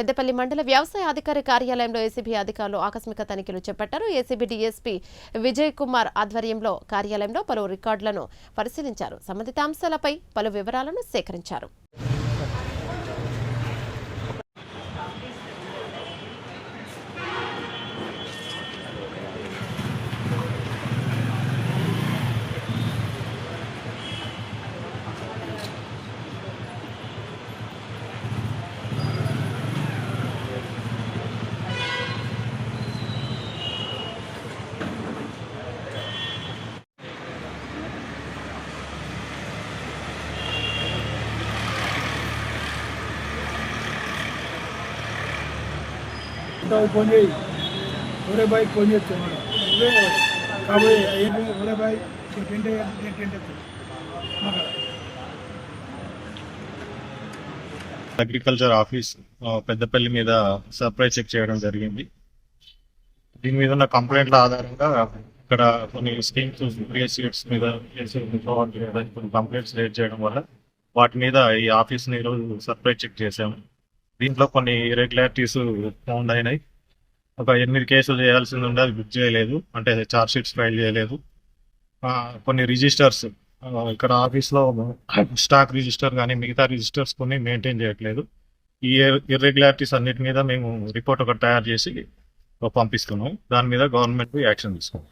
పెద్దపల్లి మండల వ్యవసాయ అధికారి కార్యాలయంలో ఏసీబీ అధికారులు ఆకస్మిక తనిఖీలు చేపట్టారు. ఏసీబీ డీఎస్పీ విజయ్ కుమార్ ఆధ్వర్యంలో కార్యాలయంలో పలు రికార్డులను పరిశీలించారు. సంబంధిత అంశాలపై పలు వివరాలను సేకరించారు. फोन ఒరే బాయ్ ఫోన్ చేస్తున్నాడు కాబోయే ఒరే బాయ్ అగ్రికల్చర్ ఆఫీస్ పెద్దపల్లి మీద సర్ప్రైజ్ చెక్ చేయడం జరిగింది. దీని మీద ఉన్న కంప్లైంట్ల ఆధారంగా ఇక్కడ కొన్ని స్కీమ్స్ సీట్స్ మీద కొన్ని కంప్లైంట్స్ రేట్ చేయడం వల్ల వాటి మీద ఈ ఆఫీస్ని ఈరోజు సర్ప్రైజ్ చెక్ చేసాము. దీంట్లో కొన్ని ఇర్రెగ్యులారిటీస్ ఫౌండ్ అయినాయి. ఒక 8 కేసులు చేయాల్సింది ఉండే, అది బుక్ చేయలేదు, అంటే ఛార్జ్ షీట్స్ ఫైల్ చేయలేదు. కొన్ని రిజిస్టర్స్ ఇక్కడ ఆఫీస్లో స్టాక్ రిజిస్టర్ కానీ మిగతా రిజిస్టర్స్ కొన్ని మెయింటైన్ చేయట్లేదు. ఈ ఇర్రెగ్యులారిటీస్ అన్నిటి మీద మేము రిపోర్ట్ ఒకటి తయారు చేసి పంపిస్తున్నాం. దాని మీద గవర్నమెంట్ యాక్షన్ తీసుకున్నాం.